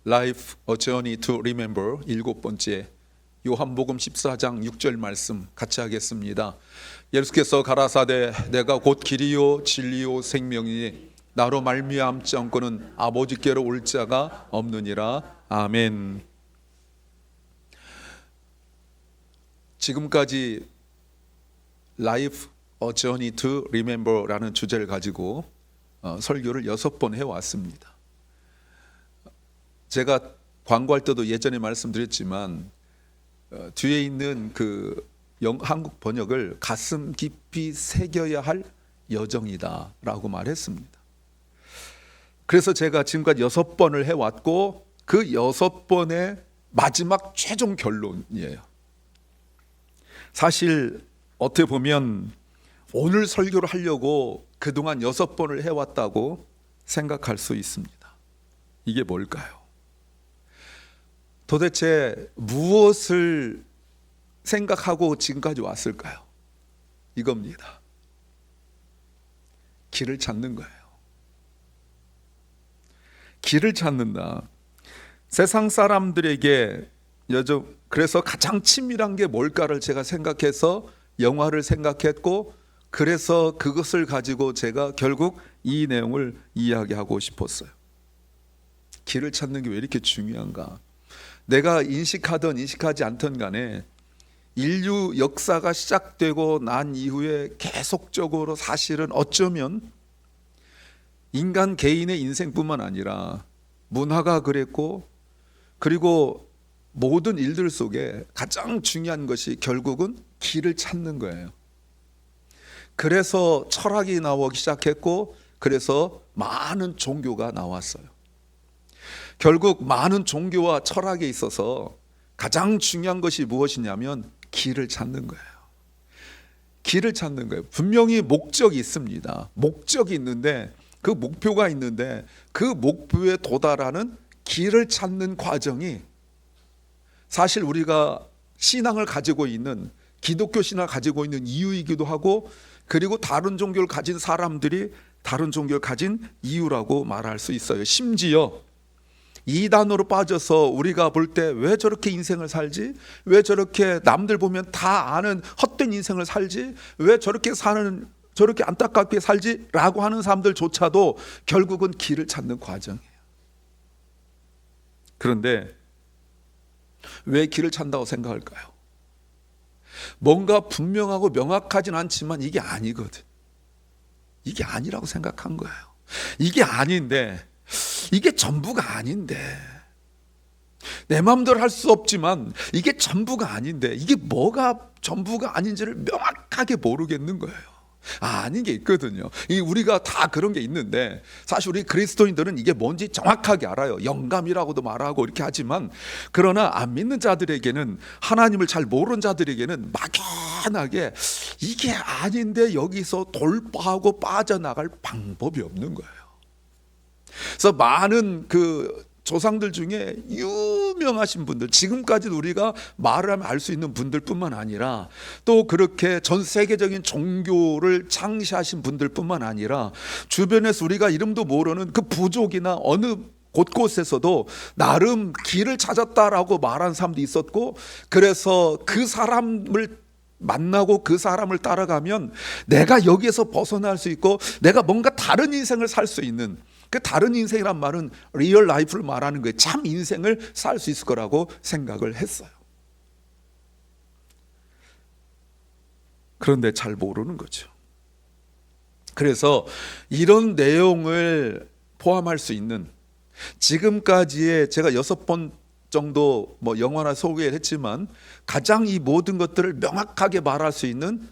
Life, A Journey to Remember 일곱 번째 요한복음 14장 6절 말씀 같이 하겠습니다. 예수께서 가라사대 내가 곧 길이요 진리요 생명이니 나로 말미암지 않고는 아버지께로 올 자가 없느니라. 아멘. 지금까지 Life, A Journey to Remember라는 주제를 가지고 설교를 6번 해왔습니다. 제가 광고할 때도 예전에 말씀드렸지만 뒤에 있는 그 한국 번역을 가슴 깊이 새겨야 할 여정이다 라고 말했습니다. 그래서 제가 지금까지 6번을 해왔고 그 6번의 마지막 최종 결론이에요. 사실 어떻게 보면 오늘 설교를 하려고 그동안 6번을 해왔다고 생각할 수 있습니다. 이게 뭘까요? 도대체 무엇을 생각하고 지금까지 왔을까요? 이겁니다. 길을 찾는 거예요. 길을 찾는다. 세상 사람들에게 그래서 가장 친밀한 게 뭘까를 제가 생각해서 영화를 생각했고, 그래서 그것을 가지고 제가 결국 이 내용을 이야기하고 싶었어요. 길을 찾는 게 왜 이렇게 중요한가? 내가 인식하든 인식하지 않든 간에 인류 역사가 시작되고 난 이후에 계속적으로 사실은 어쩌면 인간 개인의 인생뿐만 아니라 문화가 그랬고, 그리고 모든 일들 속에 가장 중요한 것이 결국은 길을 찾는 거예요. 그래서 철학이 나오기 시작했고, 그래서 많은 종교가 나왔어요. 결국 많은 종교와 철학에 있어서 가장 중요한 것이 무엇이냐면 길을 찾는 거예요. 길을 찾는 거예요. 분명히 목적이 있습니다. 목적이 있는데, 그 목표가 있는데 그 목표에 도달하는 길을 찾는 과정이 사실 우리가 신앙을 가지고 있는, 기독교 신앙을 가지고 있는 이유이기도 하고, 그리고 다른 종교를 가진 사람들이 다른 종교를 가진 이유라고 말할 수 있어요. 심지어 이단으로 빠져서 우리가 볼 때 왜 저렇게 인생을 살지? 왜 저렇게 남들 보면 다 아는 헛된 인생을 살지? 왜 저렇게 안타깝게 살지? 라고 하는 사람들조차도 결국은 길을 찾는 과정이에요. 그런데 왜 길을 찾는다고 생각할까요? 뭔가 분명하고 명확하진 않지만 이게 아니거든. 이게 아니라고 생각한 거예요. 이게 아닌데, 이게 전부가 아닌데, 내 마음대로 할 수 없지만 이게 전부가 아닌데, 이게 뭐가 전부가 아닌지를 명확하게 모르겠는 거예요. 아닌 게 있거든요. 우리가 다 그런 게 있는데, 사실 우리 그리스도인들은 이게 뭔지 정확하게 알아요. 영감이라고도 말하고 이렇게 하지만, 그러나 안 믿는 자들에게는, 하나님을 잘 모르는 자들에게는 막연하게 이게 아닌데 여기서 돌파하고 빠져나갈 방법이 없는 거예요. 그래서 많은 그 조상들 중에 유명하신 분들, 지금까지도 우리가 말을 하면 알 수 있는 분들뿐만 아니라, 또 그렇게 전 세계적인 종교를 창시하신 분들뿐만 아니라, 주변에서 우리가 이름도 모르는 그 부족이나 어느 곳곳에서도 나름 길을 찾았다라고 말한 사람도 있었고, 그래서 그 사람을 만나고 그 사람을 따라가면 내가 여기에서 벗어날 수 있고, 내가 뭔가 다른 인생을 살 수 있는, 그 다른 인생이란 말은 리얼 라이프를 말하는 거예요. 참 인생을 살 수 있을 거라고 생각을 했어요. 그런데 잘 모르는 거죠. 그래서 이런 내용을 포함할 수 있는, 지금까지의 제가 6번 정도 영화나 소개를 했지만 가장 이 모든 것들을 명확하게 말할 수 있는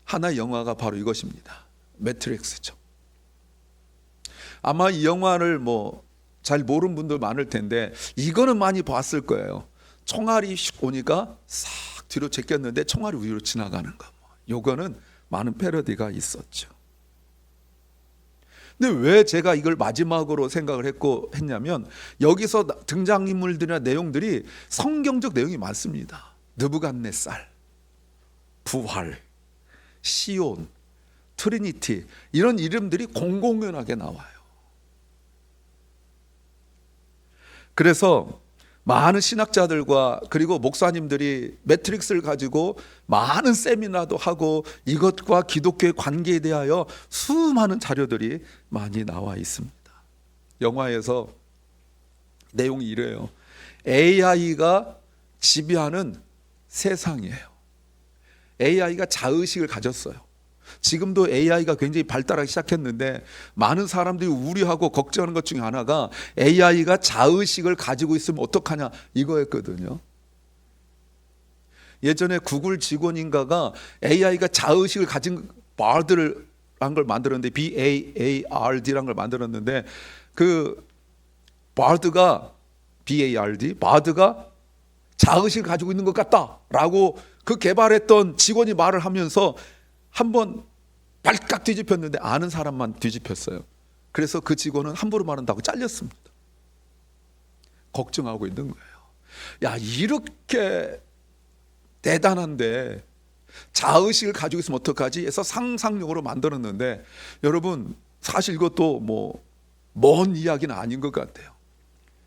하나의 영화가 바로 이것입니다. 매트릭스죠. 아마 이 영화를 잘 모르는 분들 많을 텐데, 이거는 많이 봤을 거예요. 총알이 슉 오니까 싹 뒤로 제꼈는데 총알이 위로 지나가는 거. 요거는 많은 패러디가 있었죠. 근데 왜 제가 이걸 마지막으로 생각을 했냐면, 여기서 등장인물들이나 내용들이 성경적 내용이 많습니다. 느부갓네살, 부활, 시온, 트리니티, 이런 이름들이 공공연하게 나와요. 그래서 많은 신학자들과 그리고 목사님들이 매트릭스를 가지고 많은 세미나도 하고 이것과 기독교의 관계에 대하여 수많은 자료들이 많이 나와 있습니다. 영화에서 내용이 이래요. AI가 지배하는 세상이에요. AI가 자의식을 가졌어요. 지금도 AI가 굉장히 발달하기 시작했는데 많은 사람들이 우려하고 걱정하는 것 중에 하나가 AI가 자의식을 가지고 있으면 어떡하냐 이거였거든요. 예전에 구글 직원인가가 AI가 자의식을 가진 바드를 한 걸 만들었는데 BAARD라는 걸 만들었는데 그 바드가 바드가 자의식을 가지고 있는 것 같다라고 그 개발했던 직원이 말을 하면서 한번 발칵 뒤집혔는데 아는 사람만 뒤집혔어요. 그래서 그 직원은 함부로 말한다고 잘렸습니다. 걱정하고 있는 거예요. 야, 이렇게 대단한데 자의식을 가지고 있으면 어떡하지 해서 상상력으로 만들었는데 여러분 사실 이것도 뭐 먼 이야기는 아닌 것 같아요.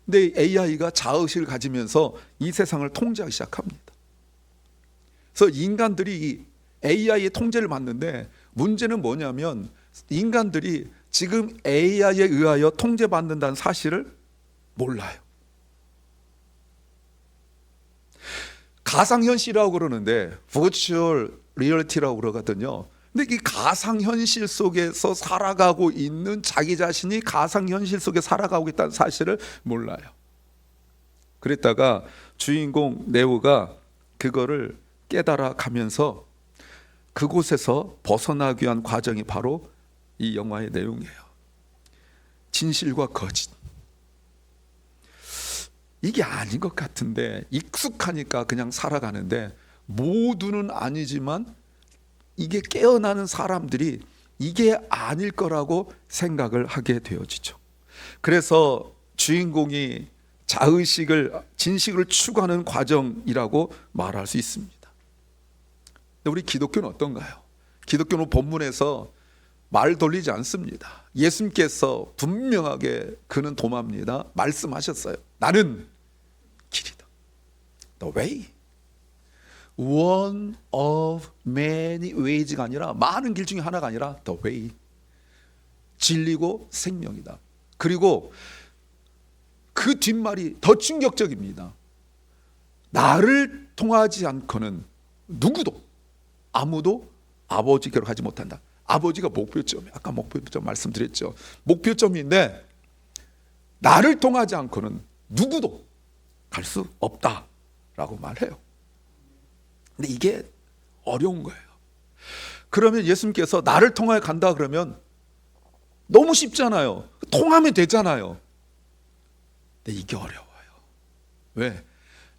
근데 AI가 자의식을 가지면서 이 세상을 통제하기 시작합니다. 그래서 인간들이 이 AI의 통제를 받는데 문제는 뭐냐면 인간들이 지금 AI에 의하여 통제받는다는 사실을 몰라요. 가상현실이라고 그러는데 virtual reality라고 그러거든요. 근데 이 가상현실 속에서 살아가고 있는 자기 자신이 가상현실 속에 살아가고 있다는 사실을 몰라요. 그랬다가 주인공 네오가 그거를 깨달아 가면서 그곳에서 벗어나기 위한 과정이 바로 이 영화의 내용이에요. 진실과 거짓. 이게 아닌 것 같은데 익숙하니까 그냥 살아가는데 모두는 아니지만 이게 깨어나는 사람들이 이게 아닐 거라고 생각을 하게 되어지죠. 그래서 주인공이 자의식을 진실을 추구하는 과정이라고 말할 수 있습니다. 근데 우리 기독교는 어떤가요? 기독교는 본문에서 말 돌리지 않습니다. 예수님께서 분명하게 그는 도마입니다. 말씀하셨어요. 나는 길이다. The way. One of many ways가 아니라 많은 길 중에 하나가 아니라 The way. 진리고 생명이다. 그리고 그 뒷말이 더 충격적입니다. 나를 통하지 않고는 누구도 아무도 아버지께로 가지 못한다. 아버지가 목표점, 아까 목표점 말씀드렸죠. 목표점인데 나를 통하지 않고는 누구도 갈 수 없다라고 말해요. 근데 이게 어려운 거예요. 그러면 예수님께서 나를 통하여 간다 그러면 너무 쉽잖아요. 통하면 되잖아요. 근데 이게 어려워요. 왜?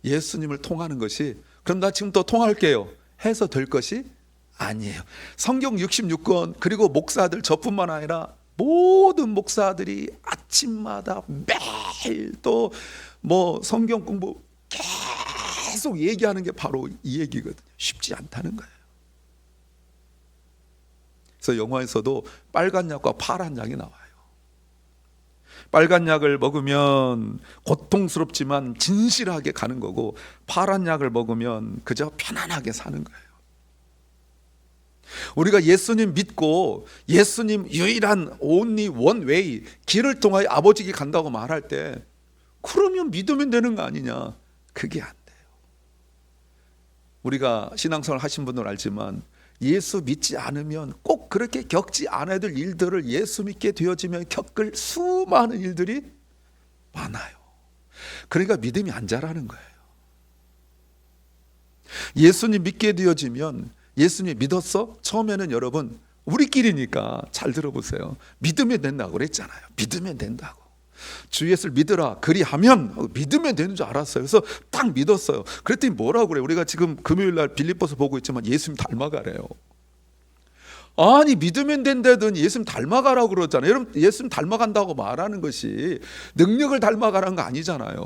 예수님을 통하는 것이 그럼 나 지금 또 통할게요 해서 될 것이 아니에요. 성경 66권 그리고 목사들 저뿐만 아니라 모든 목사들이 아침마다 매일 또 뭐 성경 공부 계속 얘기하는 게 바로 이 얘기거든요. 쉽지 않다는 거예요. 그래서 영화에서도 빨간 약과 파란 약이 나와요. 빨간 약을 먹으면 고통스럽지만 진실하게 가는 거고 파란 약을 먹으면 그저 편안하게 사는 거예요. 우리가 예수님 믿고 예수님 유일한 only one way 길을 통하여 아버지께 간다고 말할 때 그러면 믿으면 되는 거 아니냐. 그게 안 돼요. 우리가 신앙생활 하신 분들 알지만 예수 믿지 않으면 꼭 그렇게 겪지 않아야 될 일들을 예수 믿게 되어지면 겪을 수많은 일들이 많아요. 그러니까 믿음이 안 자라는 거예요. 예수님 믿게 되어지면 예수님 믿었어? 처음에는 여러분 우리끼리니까 잘 들어보세요. 믿으면 된다고 그랬잖아요. 믿으면 된다고. 주 예수를 믿으라 그리하면 믿으면 되는 줄 알았어요. 그래서 딱 믿었어요. 그랬더니 뭐라고 그래요? 우리가 지금 금요일날 빌립보서 보고 있지만 예수님 닮아가래요. 아니 믿으면 된다더니 예수님 닮아가라고 그러잖아요. 여러분 예수님 닮아간다고 말하는 것이 능력을 닮아가라는 거 아니잖아요.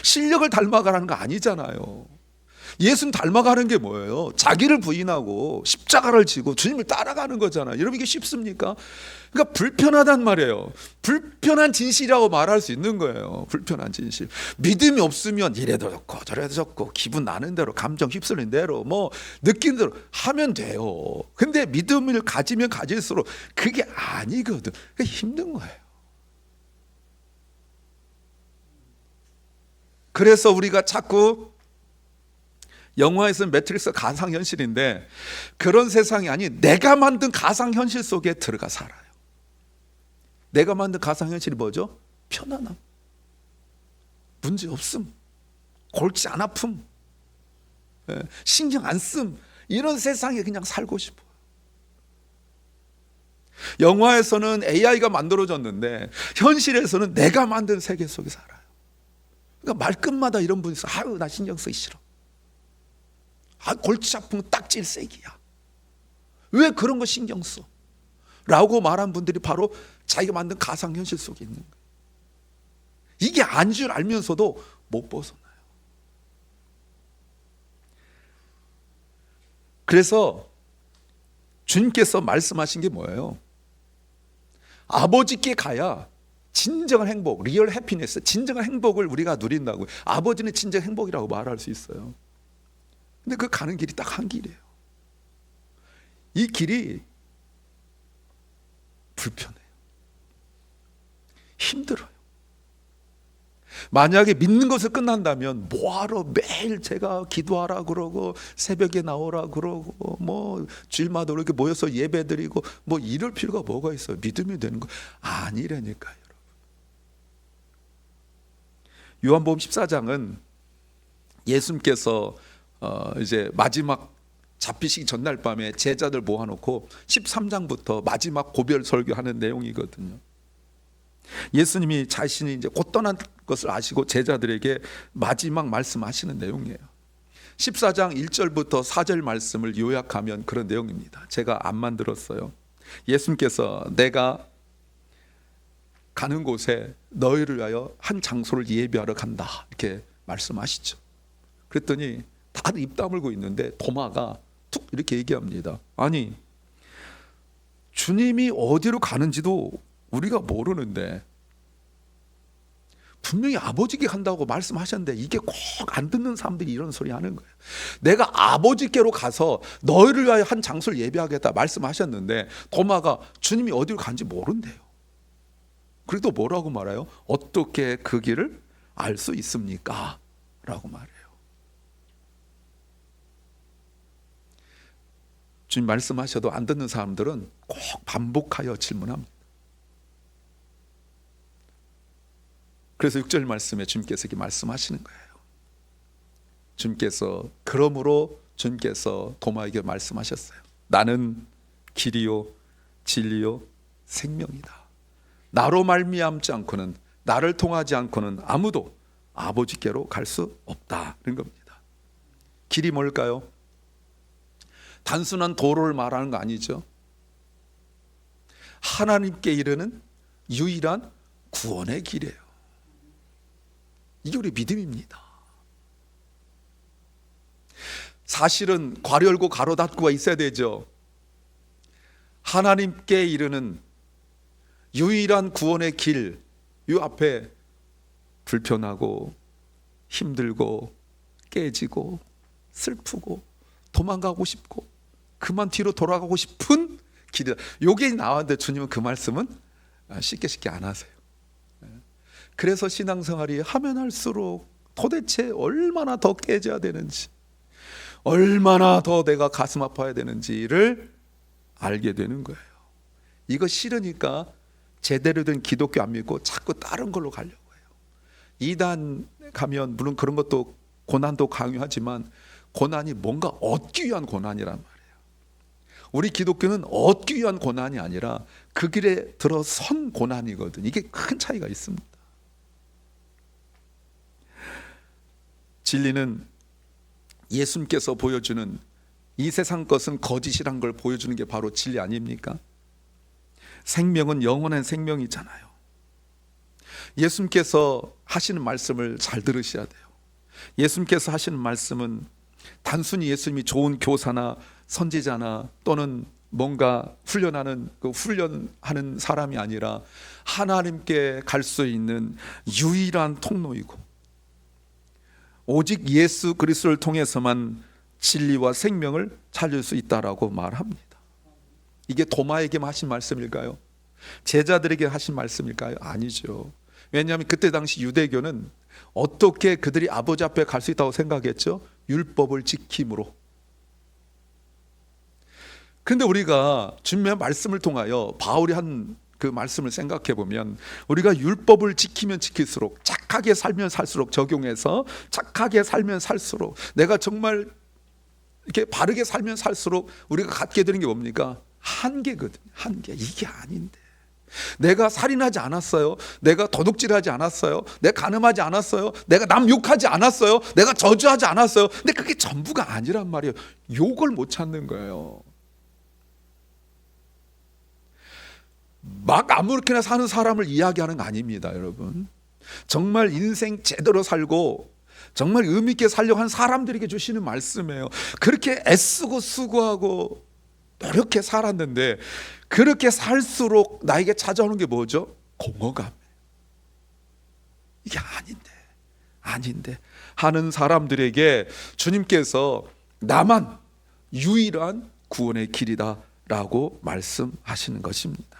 실력을 닮아가라는 거 아니잖아요. 예수님 닮아가는 게 뭐예요? 자기를 부인하고 십자가를 지고 주님을 따라가는 거잖아요. 여러분 이게 쉽습니까? 그러니까 불편하단 말이에요. 불편한 진실이라고 말할 수 있는 거예요. 불편한 진실. 믿음이 없으면 이래도 좋고 저래도 좋고 기분 나는 대로 감정 휩쓸린 대로 뭐 느낀 대로 하면 돼요. 근데 믿음을 가지면 가질수록 그게 아니거든. 그게 힘든 거예요. 그래서 우리가 자꾸 영화에서는 매트릭스 가상현실인데 그런 세상이 아닌 내가 만든 가상현실 속에 들어가 살아요. 내가 만든 가상현실이 뭐죠? 편안함, 문제 없음, 골치 안 아픔, 신경 안 씀, 이런 세상에 그냥 살고 싶어요. 영화에서는 AI가 만들어졌는데 현실에서는 내가 만든 세계 속에 살아요. 그러니까 말끝마다 이런 분이 있어. 아유 나 신경 쓰기 싫어. 아 골치 아픈 거 딱질색이야. 왜 그런 거 신경 써? 라고 말한 분들이 바로 자기가 만든 가상현실 속에 있는 거예요. 이게 아닌 줄 알면서도 못 벗어나요. 그래서 주님께서 말씀하신 게 뭐예요? 아버지께 가야 진정한 행복, 리얼 해피니스, 진정한 행복을 우리가 누린다고. 아버지는 진정 행복이라고 말할 수 있어요. 근데 그 가는 길이 딱 한 길이에요. 이 길이 불편해요. 힘들어요. 만약에 믿는 것을 끝난다면 뭐하러 매일 제가 기도하라 그러고 새벽에 나오라 그러고 뭐 주일마다 이렇게 모여서 예배드리고 뭐 이럴 필요가 뭐가 있어요? 믿음이 되는 거 아니라니까요. 여러분. 요한복음 14장은 예수님께서 이제 마지막 잡히시기 전날 밤에 제자들 모아놓고 13장부터 마지막 고별 설교하는 내용이거든요. 예수님이 자신이 이제 곧 떠난 것을 아시고 제자들에게 마지막 말씀하시는 내용이에요. 14장 1절부터 4절 말씀을 요약하면 그런 내용입니다. 제가 안 만들었어요. 예수님께서 내가 가는 곳에 너희를 위하여 한 장소를 예비하러 간다 이렇게 말씀하시죠. 그랬더니 다들 입 다물고 있는데 도마가 툭 이렇게 얘기합니다. 아니 주님이 어디로 가는지도 우리가 모르는데 분명히 아버지께 간다고 말씀하셨는데 이게 꼭 안 듣는 사람들이 이런 소리 하는 거예요. 내가 아버지께로 가서 너희를 위하여 한 장소를 예비하겠다 말씀하셨는데 도마가 주님이 어디로 간지 모른대요. 그래도 뭐라고 말해요? 어떻게 그 길을 알 수 있습니까? 라고 말해요. 주님 말씀하셔도 안 듣는 사람들은 꼭 반복하여 질문합니다. 그래서 6절 말씀에 주님께서 이렇게 말씀하시는 거예요. 주님께서 그러므로 주님께서 도마에게 말씀하셨어요. 나는 길이요 진리요 생명이다. 나로 말미암지 않고는 나를 통하지 않고는 아무도 아버지께로 갈 수 없다는 겁니다. 길이 뭘까요? 단순한 도로를 말하는 거 아니죠. 하나님께 이르는 유일한 구원의 길이에요. 이게 우리 믿음입니다. 사실은 괄호 열고 가로 닫고가 있어야 되죠. 하나님께 이르는 유일한 구원의 길, 이 앞에 불편하고 힘들고 깨지고 슬프고 도망가고 싶고 그만 뒤로 돌아가고 싶은 길이다. 이게 나왔는데 주님은 그 말씀은 쉽게 안 하세요. 그래서 신앙생활이 하면 할수록 도대체 얼마나 더 깨져야 되는지, 얼마나 더 내가 가슴 아파야 되는지를 알게 되는 거예요. 이거 싫으니까 제대로 된 기독교 안 믿고 자꾸 다른 걸로 가려고 해요. 이단 가면 물론 그런 것도 고난도 강요하지만 고난이 뭔가 얻기 위한 고난이란 말이에요. 우리 기독교는 얻기 위한 고난이 아니라 그 길에 들어선 고난이거든요. 이게 큰 차이가 있습니다. 진리는 예수님께서 보여주는 이 세상 것은 거짓이란 걸 보여주는 게 바로 진리 아닙니까? 생명은 영원한 생명이잖아요. 예수님께서 하시는 말씀을 잘 들으셔야 돼요. 예수님께서 하시는 말씀은 단순히 예수님이 좋은 교사나 선지자나 또는 뭔가 훈련하는 사람이 아니라 하나님께 갈 수 있는 유일한 통로이고 오직 예수 그리스도를 통해서만 진리와 생명을 찾을 수 있다라고 말합니다. 이게 도마에게만 하신 말씀일까요? 제자들에게 하신 말씀일까요? 아니죠. 왜냐하면 그때 당시 유대교는 어떻게 그들이 아버지 앞에 갈 수 있다고 생각했죠? 율법을 지킴으로. 그런데 우리가 주님의 말씀을 통하여 바울이 한 그 말씀을 생각해 보면 우리가 율법을 지키면 지킬수록 착하게 살면 살수록 적용해서 착하게 살면 살수록 내가 정말 이렇게 바르게 살면 살수록 우리가 갖게 되는 게 뭡니까? 한계거든요. 한계. 이게 아닌데. 내가 살인하지 않았어요. 내가 도둑질하지 않았어요. 내가 간음하지 않았어요. 내가 남 욕하지 않았어요. 내가 저주하지 않았어요. 근데 그게 전부가 아니란 말이에요. 욕을 못 찾는 거예요. 막 아무렇게나 사는 사람을 이야기하는 거 아닙니다, 여러분. 정말 인생 제대로 살고 정말 의미 있게 살려고 하는 사람들에게 주시는 말씀이에요. 그렇게 애쓰고 수고하고 노력해 살았는데 그렇게 살수록 나에게 찾아오는 게 뭐죠? 공허감. 이게 아닌데 하는 사람들에게 주님께서 나만 유일한 구원의 길이다라고 말씀하시는 것입니다.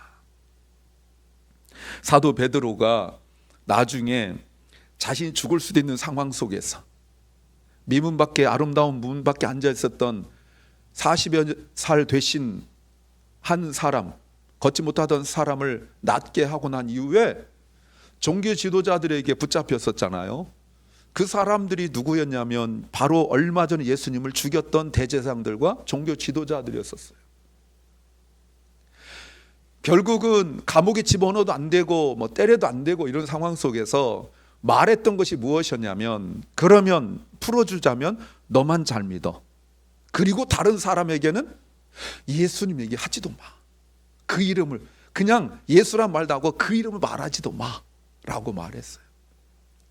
사도 베드로가 나중에 자신이 죽을 수도 있는 상황 속에서 미문 밖에 아름다운 문 밖에 앉아 있었던 40여 살 되신 한 사람, 걷지 못하던 사람을 낫게 하고 난 이후에 종교 지도자들에게 붙잡혔었잖아요. 그 사람들이 누구였냐면 바로 얼마 전에 예수님을 죽였던 대제사장들과 종교 지도자들이었었어요. 결국은 감옥에 집어넣어도 안 되고 뭐 때려도 안 되고 이런 상황 속에서 말했던 것이 무엇이었냐면 그러면 풀어주자면 너만 잘 믿어. 그리고 다른 사람에게는 예수님 얘기하지도 마. 그 이름을 그냥 예수란 말도 하고 그 이름을 말하지도 마 라고 말했어요.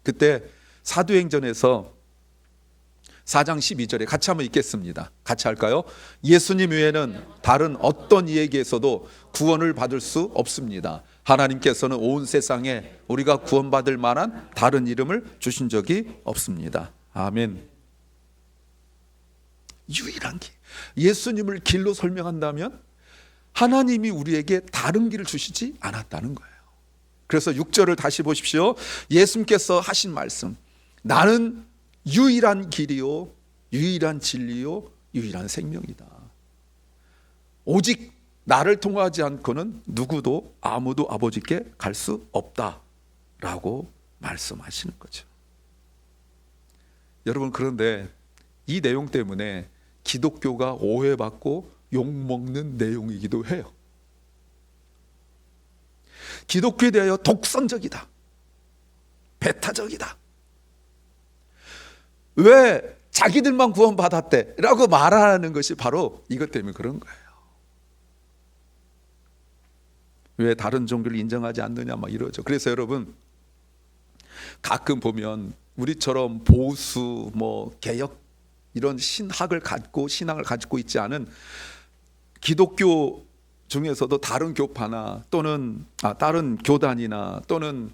그때 사도행전에서 4장 12절에 같이 한번 읽겠습니다. 같이 할까요? 예수님 외에는 다른 어떤 이에게서도 구원을 받을 수 없습니다. 하나님께서는 온 세상에 우리가 구원받을 만한 다른 이름을 주신 적이 없습니다. 아멘. 유일한 길. 예수님을 길로 설명한다면 하나님이 우리에게 다른 길을 주시지 않았다는 거예요. 그래서 6절을 다시 보십시오. 예수님께서 하신 말씀. 나는 유일한 길이요, 유일한 진리요, 유일한 생명이다. 오직 나를 통하지 않고는 누구도 아무도 아버지께 갈 수 없다라고 말씀하시는 거죠. 여러분, 그런데 이 내용 때문에 기독교가 오해받고 욕먹는 내용이기도 해요. 기독교에 대하여 독선적이다, 배타적이다. 왜 자기들만 구원받았대 라고 말하는 것이 바로 이것 때문에 그런 거예요. 왜 다른 종교를 인정하지 않느냐 막 이러죠. 그래서 여러분 가끔 보면 우리처럼 보수 뭐 개혁 이런 신학을 가지고 있지 않은 기독교 중에서도 다른 교파나 또는 다른 교단이나 또는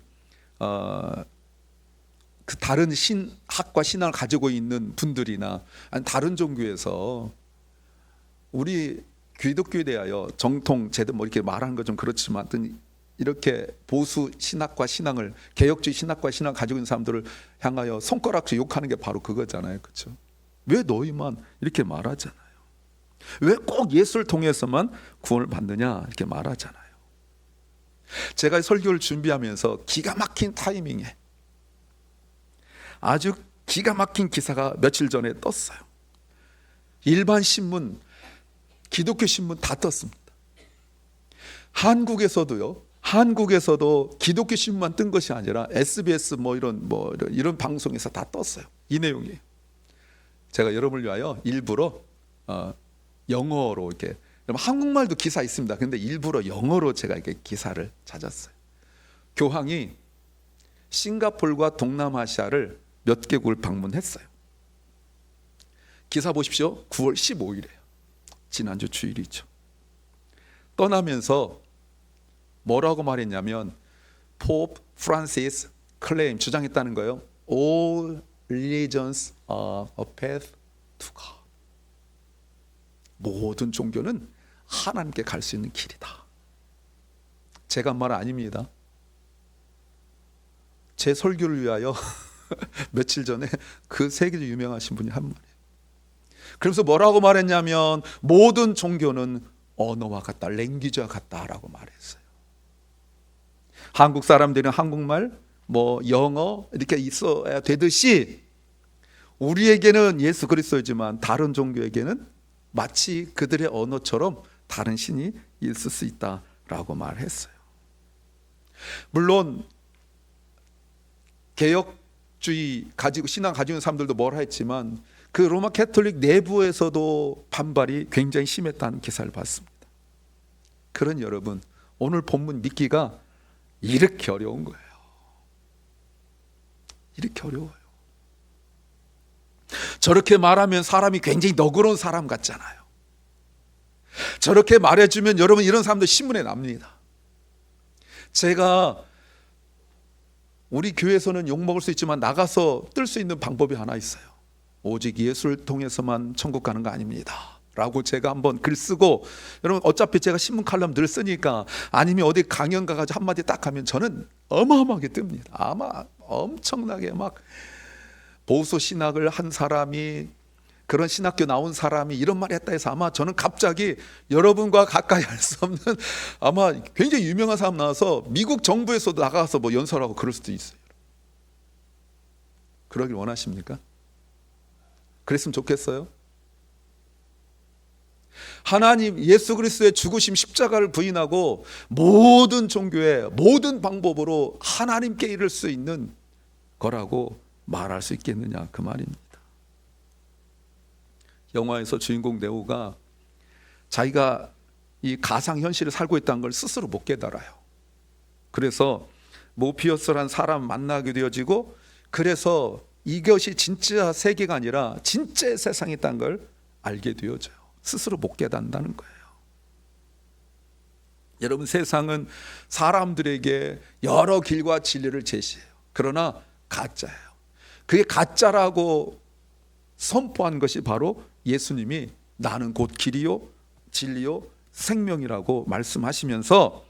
그 다른 신학과 신앙을 가지고 있는 분들이나 아니 다른 종교에서 우리 기독교에 대하여 정통 제도 뭐 이렇게 말하는 건 좀 그렇지만 이렇게 보수 신학과 신앙을 개혁주의 신학과 신앙을 가지고 있는 사람들을 향하여 손가락질 욕하는 게 바로 그거잖아요. 그렇죠? 왜 너희만 이렇게 말하잖아요. 왜 꼭 예수를 통해서만 구원을 받느냐 이렇게 말하잖아요. 제가 설교를 준비하면서 기가 막힌 타이밍에 아주 기가 막힌 기사가 며칠 전에 떴어요. 일반 신문, 기독교 신문 다 떴습니다. 한국에서도 기독교 신문만 뜬 것이 아니라 SBS 이런 방송에서 다 떴어요. 이 내용이. 제가 여러분을 위하여 일부러 영어로 이렇게, 한국말도 기사 있습니다. 근데 일부러 영어로 제가 이렇게 기사를 찾았어요. 교황이 싱가포르와 동남아시아를 몇 개국을 방문했어요. 기사 보십시오. 9월 15일에 지난주 주일이죠. 떠나면서 뭐라고 말했냐면 Pope Francis claim 주장했다는 거예요. All religions are a path to God. 모든 종교는 하나님께 갈 수 있는 길이다. 제가 한 말 아닙니다. 제 설교를 위하여 며칠 전에 그 세계적으로 유명하신 분이 한 말이에요. 그래서 뭐라고 말했냐면 모든 종교는 언어와 같다, 랭귀지와 같다라고 말했어요. 한국 사람들은 한국말, 영어 이렇게 있어야 되듯이 우리에게는 예수 그리스도이지만 다른 종교에게는 마치 그들의 언어처럼 다른 신이 있을 수 있다라고 말했어요. 물론 개혁주의 가지고 신앙 가지고 있는 사람들도 뭐라 했지만 그 로마 캐톨릭 내부에서도 반발이 굉장히 심했다는 기사를 봤습니다. 그런 여러분, 오늘 본문 믿기가 이렇게 어려운 거예요. 이렇게 어려워요. 저렇게 말하면 사람이 굉장히 너그러운 사람 같잖아요. 저렇게 말해주면 여러분 이런 사람들 신문에 납니다. 제가 우리 교회에서는 욕먹을 수 있지만 나가서 뜰 수 있는 방법이 하나 있어요. 오직 예수를 통해서만 천국 가는 거 아닙니다 라고 제가 한번 글 쓰고, 여러분 어차피 제가 신문 칼럼 늘 쓰니까 아니면 어디 강연 가가지고 한마디 딱 하면 저는 어마어마하게 뜹니다. 아마 엄청나게 막 보수 신학을 한 사람이, 그런 신학교 나온 사람이 이런 말 했다 해서 아마 저는 갑자기 여러분과 가까이 할 수 없는 아마 굉장히 유명한 사람 나와서 미국 정부에서도 나가서 연설하고 그럴 수도 있어요. 그러길 원하십니까? 그랬으면 좋겠어요? 하나님 예수 그리스도의 죽으심 십자가를 부인하고 모든 종교의 모든 방법으로 하나님께 이를 수 있는 거라고 말할 수 있겠느냐 그 말입니다. 영화에서 주인공 네오가 자기가 이 가상현실을 살고 있다는 걸 스스로 못 깨달아요. 그래서 모피어스라는 사람 만나게 되어지고, 그래서 이것이 진짜 세계가 아니라 진짜 세상이 있다는 걸 알게 되어져요. 스스로 못 깨닫는다는 거예요. 여러분, 세상은 사람들에게 여러 길과 진리를 제시해요. 그러나 가짜예요. 그게 가짜라고 선포한 것이 바로 예수님이 나는 곧 길이요 진리요 생명이라고 말씀하시면서,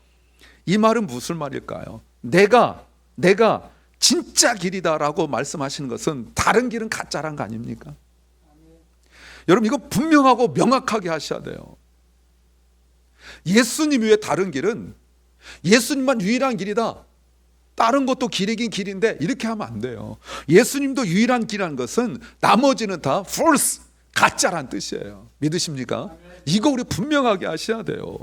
이 말은 무슨 말일까요? 내가 진짜 길이다라고 말씀하시는 것은 다른 길은 가짜란 거 아닙니까? 여러분 이거 분명하고 명확하게 하셔야 돼요. 예수님 외에 다른 길은 예수님만 유일한 길이다, 다른 것도 길이긴 길인데 이렇게 하면 안 돼요. 예수님도 유일한 길이라는 것은 나머지는 다 false, 가짜란 뜻이에요. 믿으십니까? 이거 우리 분명하게 하셔야 돼요.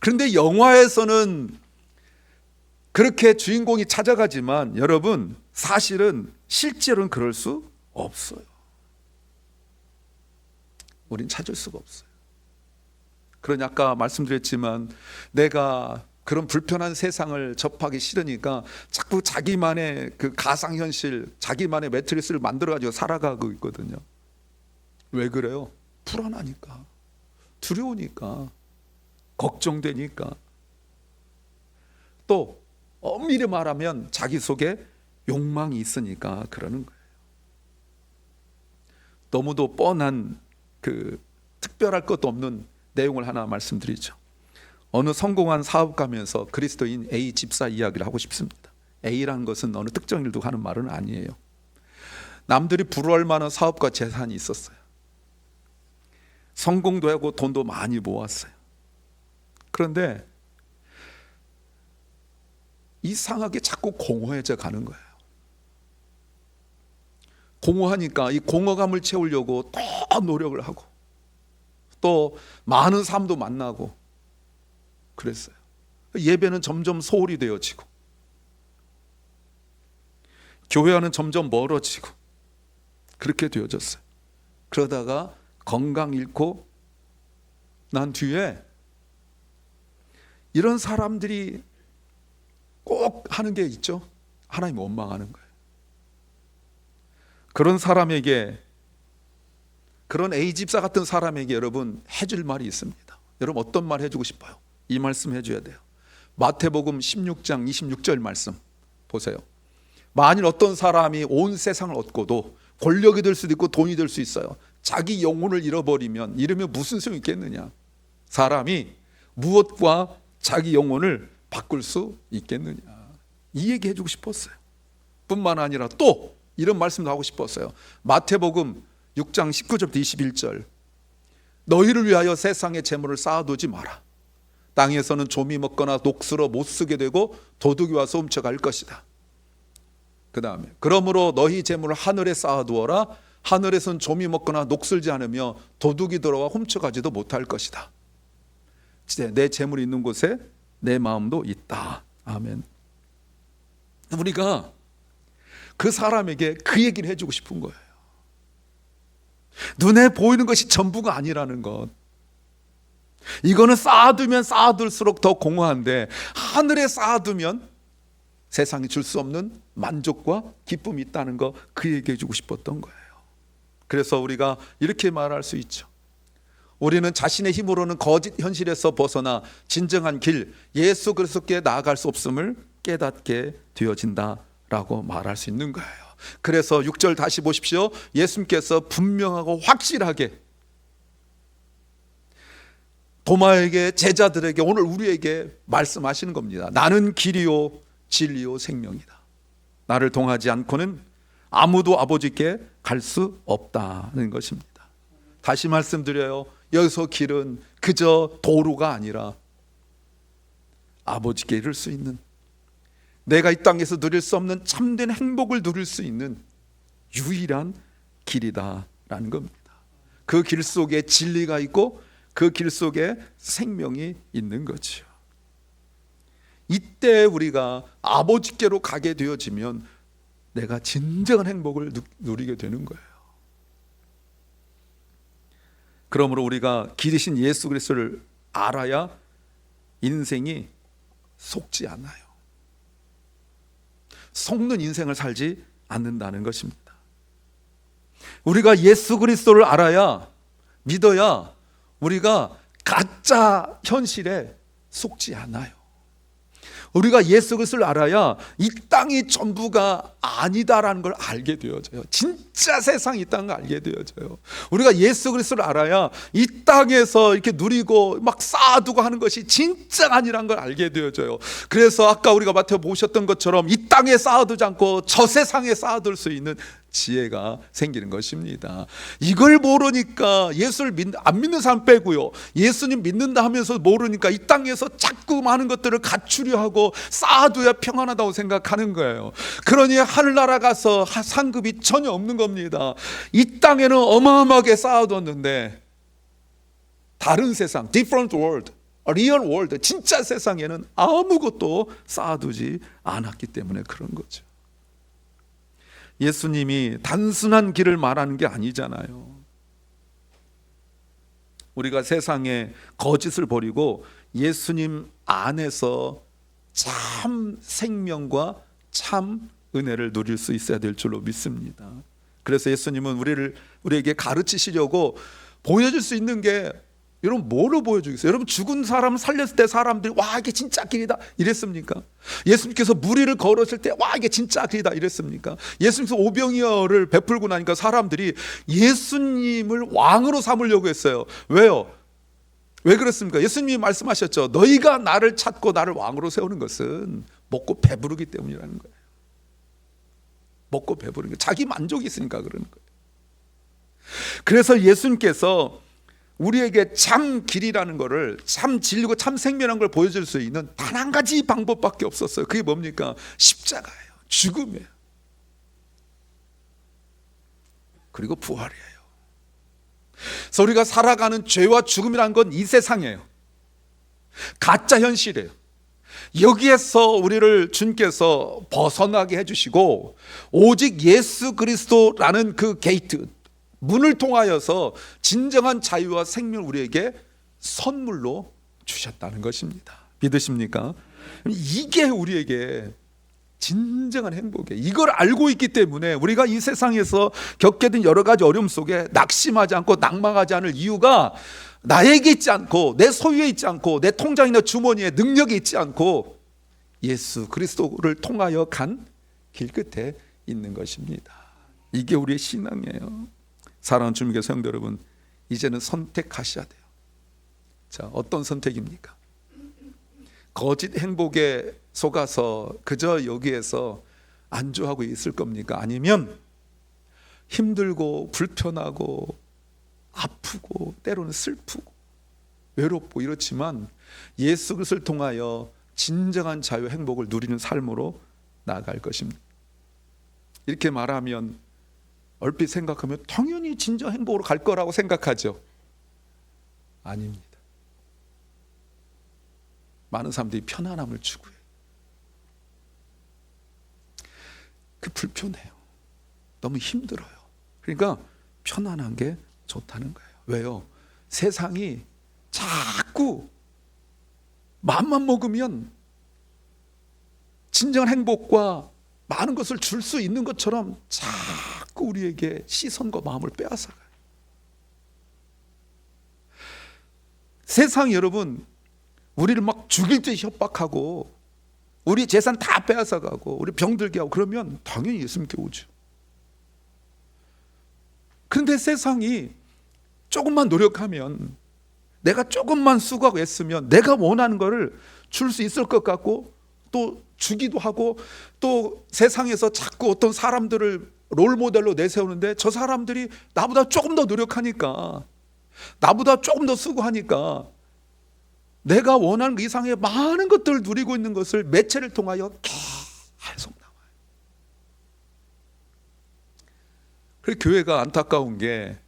그런데 영화에서는 그렇게 주인공이 찾아가지만 여러분 사실은 실제로는 그럴 수 없어요. 우린 찾을 수가 없어요. 그러니 아까 말씀드렸지만 내가 그런 불편한 세상을 접하기 싫으니까 자꾸 자기만의 그 가상현실, 자기만의 매트리스를 만들어가지고 살아가고 있거든요. 왜 그래요? 불안하니까, 두려우니까, 걱정되니까, 또 엄밀히 말하면 자기 속에 욕망이 있으니까 그러는 거예요. 너무도 뻔한 그 특별할 것도 없는 내용을 하나 말씀드리죠. 어느 성공한 사업가면서 그리스도인 A 집사 이야기를 하고 싶습니다. A라는 것은 어느 특정 일도 하는 말은 아니에요. 남들이 부러워할 만한 사업과 재산이 있었어요. 성공도 하고 돈도 많이 모았어요. 그런데 이상하게 자꾸 공허해져 가는 거예요. 공허하니까 이 공허감을 채우려고 더 노력을 하고 또 많은 사람도 만나고 그랬어요. 예배는 점점 소홀히 되어지고 교회와는 점점 멀어지고 그렇게 되어졌어요. 그러다가 건강 잃고 난 뒤에 이런 사람들이 꼭 하는 게 있죠. 하나님 원망하는 거예요. 그런 사람에게 그런 A 집사 같은 사람에게 여러분 해줄 말이 있습니다. 여러분 어떤 말 해주고 싶어요? 이 말씀 해줘야 돼요. 마태복음 16장 26절 말씀 보세요. 만일 어떤 사람이 온 세상을 얻고도 권력이 될 수도 있고 돈이 될 수 있어요. 자기 영혼을 잃어버리면 이러면 무슨 소용이 있겠느냐? 사람이 무엇과 자기 영혼을 바꿀 수 있겠느냐? 이 얘기 해주고 싶었어요. 뿐만 아니라 또 이런 말씀도 하고 싶었어요. 마태복음 6장 19절부터 21절. 너희를 위하여 세상의 재물을 쌓아두지 마라. 땅에서는 좀이 먹거나 녹슬어 못 쓰게 되고 도둑이 와서 훔쳐갈 것이다. 그 다음에 그러므로 너희 재물을 하늘에 쌓아두어라. 하늘에선 좀이 먹거나 녹슬지 않으며 도둑이 들어와 훔쳐가지도 못할 것이다. 내 재물이 있는 곳에 내 마음도 있다. 아멘. 우리가 그 사람에게 그 얘기를 해주고 싶은 거예요. 눈에 보이는 것이 전부가 아니라는 것. 이거는 쌓아두면 쌓아둘수록 더 공허한데 하늘에 쌓아두면 세상이 줄 수 없는 만족과 기쁨이 있다는 거, 그 얘기 해주고 싶었던 거예요. 그래서 우리가 이렇게 말할 수 있죠. 우리는 자신의 힘으로는 거짓 현실에서 벗어나 진정한 길, 예수 그리스도께 나아갈 수 없음을 깨닫게 되어진다라고 말할 수 있는 거예요. 그래서 6절 다시 보십시오. 예수님께서 분명하고 확실하게 도마에게, 제자들에게, 오늘 우리에게 말씀하시는 겁니다. 나는 길이요 진리요 생명이다. 나를 통하지 않고는 아무도 아버지께 갈 수 없다는 것입니다. 다시 말씀드려요. 여기서 길은 그저 도로가 아니라 아버지께 이를 수 있는, 내가 이 땅에서 누릴 수 없는 참된 행복을 누릴 수 있는 유일한 길이다라는 겁니다. 그 길 속에 진리가 있고 그 길 속에 생명이 있는 거죠. 이때 우리가 아버지께로 가게 되어지면 내가 진정한 행복을 누리게 되는 거예요. 그러므로 우리가 길이신 예수 그리스도를 알아야 인생이 속지 않아요. 속는 인생을 살지 않는다는 것입니다. 우리가 예수 그리스도를 알아야, 믿어야 우리가 가짜 현실에 속지 않아요. 우리가 예수 그리스도를 알아야 이 땅이 전부가 아니다라는 걸 알게 되어져요. 진짜 세상이 있다는 걸 알게 되어져요. 우리가 예수 그리스도를 알아야 이 땅에서 이렇게 누리고 막 쌓아두고 하는 것이 진짜 아니라는 걸 알게 되어져요. 그래서 아까 우리가 마태복음 보셨던 것처럼 이 땅에 쌓아두지 않고 저 세상에 쌓아둘 수 있는 지혜가 생기는 것입니다. 이걸 모르니까 예수를 안 믿는 사람 빼고요, 예수님 믿는다 하면서 모르니까 이 땅에서 자꾸 많은 것들을 갖추려 하고 쌓아둬야 평안하다고 생각하는 거예요. 그러니 하늘나라 가서 상급이 전혀 없는 겁니다. 이 땅에는 어마어마하게 쌓아뒀는데 다른 세상, different world, real world, 진짜 세상에는 아무것도 쌓아두지 않았기 때문에 그런 거죠. 예수님이 단순한 길을 말하는 게 아니잖아요. 우리가 세상에 거짓을 버리고 예수님 안에서 참 생명과 참 은혜를 누릴 수 있어야 될 줄로 믿습니다. 그래서 예수님은 우리에게 가르치시려고 보여줄 수 있는 게, 여러분 뭐로 보여주겠어요? 여러분 죽은 사람 살렸을 때 사람들이 와 이게 진짜 길이다 이랬습니까? 예수님께서 무리를 걸었을 때 와 이게 진짜 길이다 이랬습니까? 예수님께서 오병이어를 베풀고 나니까 사람들이 예수님을 왕으로 삼으려고 했어요. 왜요? 왜 그렇습니까? 예수님이 말씀하셨죠. 너희가 나를 찾고 나를 왕으로 세우는 것은 먹고 배부르기 때문이라는 거예요. 먹고 배부르는 거예요. 자기 만족이 있으니까 그러는 거예요. 그래서 예수님께서 우리에게 참 길이라는 것을, 참 진리고 참 생명이라는 걸 보여줄 수 있는 단 한 가지 방법밖에 없었어요. 그게 뭡니까? 십자가예요. 죽음이에요. 그리고 부활이에요. 그래서 우리가 살아가는 죄와 죽음이라는 건 이 세상이에요. 가짜 현실이에요. 여기에서 우리를 주님께서 벗어나게 해주시고 오직 예수 그리스도라는 그 게이트, 문을 통하여서 진정한 자유와 생명을 우리에게 선물로 주셨다는 것입니다. 믿으십니까? 이게 우리에게 진정한 행복이에요. 이걸 알고 있기 때문에 우리가 이 세상에서 겪게 된 여러 가지 어려움 속에 낙심하지 않고 낙망하지 않을 이유가 나에게 있지 않고 내 소유에 있지 않고 내 통장이나 주머니에 능력이 있지 않고 예수 그리스도를 통하여 간 길 끝에 있는 것입니다. 이게 우리의 신앙이에요. 사랑하는 주님께 성도 여러분, 이제는 선택하셔야 돼요. 자, 어떤 선택입니까? 거짓 행복에 속아서 그저 여기에서 안주하고 있을 겁니까? 아니면 힘들고 불편하고 아프고 때로는 슬프고 외롭고 이렇지만 예수 그리스도를 통하여 진정한 자유 행복을 누리는 삶으로 나아갈 것입니다. 이렇게 말하면 얼핏 생각하면 당연히 진정 행복으로 갈 거라고 생각하죠. 아닙니다. 많은 사람들이 편안함을 추구해요. 그 불편해요. 너무 힘들어요. 그러니까 편안한 게 좋다는 거예요. 왜요? 세상이 자꾸 마음만 먹으면 진정한 행복과 많은 것을 줄 수 있는 것처럼 자꾸 우리에게 시선과 마음을 빼앗아가요. 세상이 여러분 우리를 막 죽일 듯이 협박하고 우리 재산 다 빼앗아가고 우리 병들게 하고 그러면 당연히 예수 믿게 오죠. 그런데 세상이 조금만 노력하면, 내가 조금만 수고하고 애쓰면 내가 원하는 거를 줄 수 있을 것 같고 또 주기도 하고, 또 세상에서 자꾸 어떤 사람들을 롤모델로 내세우는데 저 사람들이 나보다 조금 더 노력하니까, 나보다 조금 더 수고하니까 내가 원하는 그 이상의 많은 것들을 누리고 있는 것을 매체를 통하여 계속 나와요. 그래서 교회가 안타까운 게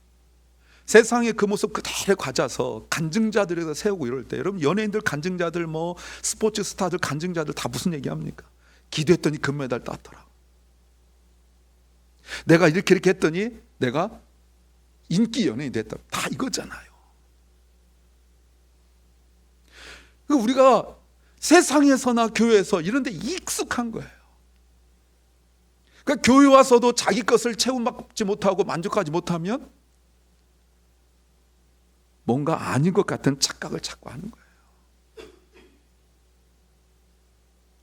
세상의 그 모습 그대로 가져서 간증자들에서 세우고 이럴 때, 여러분 연예인들 간증자들, 뭐 스포츠 스타들 간증자들 다 무슨 얘기합니까? 기도했더니 금메달 땄더라. 내가 이렇게 했더니 내가 인기 연예인이 됐다. 다 이거잖아요. 우리가 세상에서나 교회에서 이런 데 익숙한 거예요. 그러니까 교회 와서도 자기 것을 채움받지 못하고 만족하지 못하면 뭔가 아닌 것 같은 착각을 자꾸 하는 거예요.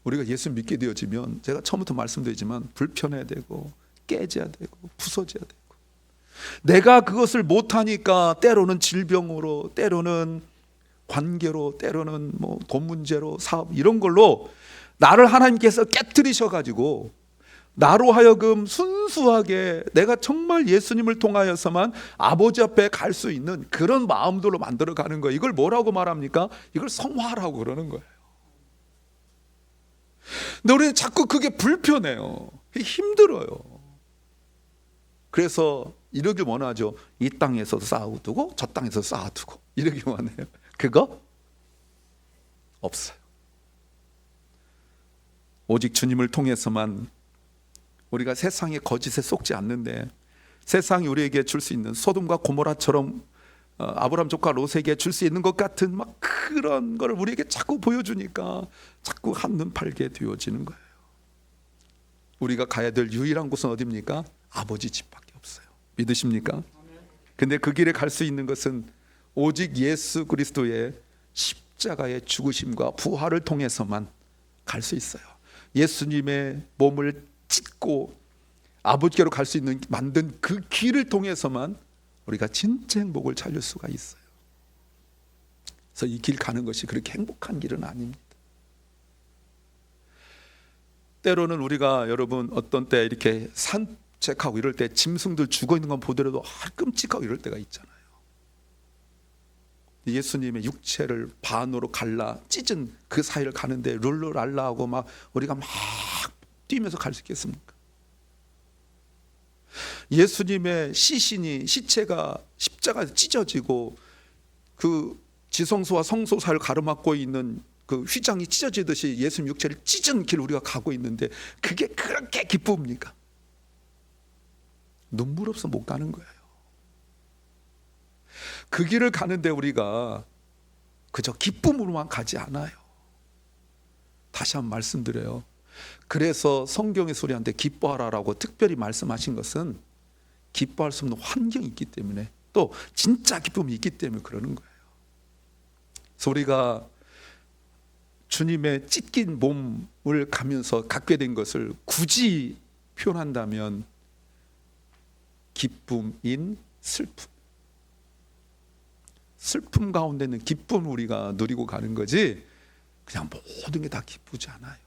우리가 예수 믿게 되어지면, 제가 처음부터 말씀드리지만 불편해야 되고 깨져야 되고 부서져야 되고, 내가 그것을 못하니까 때로는 질병으로, 때로는 관계로, 때로는 뭐 돈 문제로, 사업 이런 걸로 나를 하나님께서 깨트리셔가지고 나로 하여금 순수하게 내가 정말 예수님을 통하여서만 아버지 앞에 갈 수 있는 그런 마음들로 만들어가는 거예요. 이걸 뭐라고 말합니까? 이걸 성화라고 그러는 거예요. 근데 우리는 자꾸 그게 불편해요. 힘들어요. 그래서 이러길 원하죠. 이 땅에서도 쌓아두고 저 땅에서 쌓아두고 이러길 원해요. 그거 없어요. 오직 주님을 통해서만 우리가 세상의 거짓에 속지 않는데, 세상이 우리에게 줄 수 있는 소돔과 고모라처럼 아브라함 조카 롯에게 줄 수 있는 것 같은 막 그런 걸 우리에게 자꾸 보여주니까 자꾸 한눈 팔게 되어지는 거예요. 우리가 가야 될 유일한 곳은 어디입니까? 아버지 집밖에 없어요. 믿으십니까? 근데 그 길에 갈 수 있는 것은 오직 예수 그리스도의 십자가의 죽으심과 부활을 통해서만 갈 수 있어요. 예수님의 몸을 찢고 아버지께로 갈 수 있는 만든 그 길을 통해서만 우리가 진짜 행복을 찾을 수가 있어요. 그래서 이 길 가는 것이 그렇게 행복한 길은 아닙니다. 때로는 우리가 여러분 어떤 때 이렇게 산책하고 이럴 때 짐승들 죽어 있는 건 보더라도 끔찍하고 이럴 때가 있잖아요. 예수님의 육체를 반으로 갈라 찢은 그 사이를 가는데 룰루랄라하고 막 우리가 막 뛰면서 갈 수 있겠습니까? 예수님의 시체가 십자가에서 찢어지고 그 지성소와 성소 사이를 가로막고 있는 그 휘장이 찢어지듯이 예수님 육체를 찢은 길 우리가 가고 있는데 그게 그렇게 기쁩니까? 눈물 없어 못 가는 거예요. 그 길을 가는데 우리가 그저 기쁨으로만 가지 않아요. 다시 한번 말씀드려요. 그래서 성경에서 우리한테 기뻐하라라고 특별히 말씀하신 것은 기뻐할 수 없는 환경이 있기 때문에, 또 진짜 기쁨이 있기 때문에 그러는 거예요. 그래서 우리가 주님의 찢긴 몸을 가면서 갖게 된 것을 굳이 표현한다면 기쁨인 슬픔. 슬픔 가운데는 기쁨을 우리가 누리고 가는 거지 그냥 모든 게 다 기쁘지 않아요.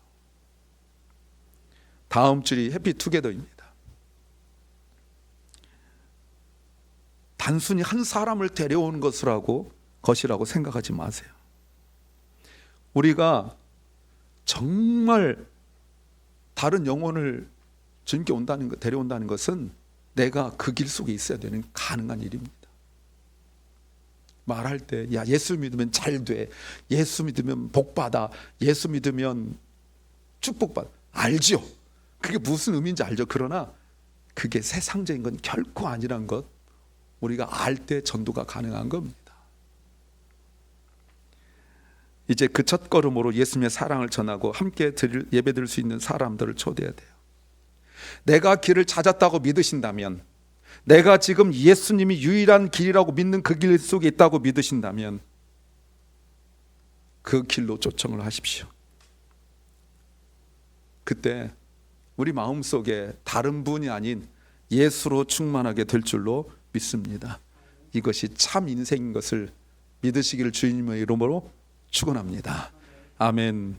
다음 줄이 해피투게더입니다. 단순히 한 사람을 데려오는 것이라고 생각하지 마세요. 우리가 정말 다른 영혼을 주님께 데려온다는 것은 내가 그 길 속에 있어야 되는 가능한 일입니다. 말할 때 야, 예수 믿으면 잘 돼, 예수 믿으면 복 받아, 예수 믿으면 축복받아, 알죠? 그게 무슨 의미인지 알죠? 그러나 그게 세상적인 건 결코 아니란 것 우리가 알 때 전도가 가능한 겁니다. 이제 그 첫 걸음으로 예수님의 사랑을 전하고 함께 예배드릴 수 있는 사람들을 초대해야 돼요. 내가 길을 찾았다고 믿으신다면, 내가 지금 예수님이 유일한 길이라고 믿는 그 길 속에 있다고 믿으신다면 그 길로 초청을 하십시오. 그때 우리 마음속에 다른 분이 아닌 예수로 충만하게 될 줄로 믿습니다. 이것이 참 인생인 것을 믿으시기를 주님의 이름으로 축원합니다. 아멘.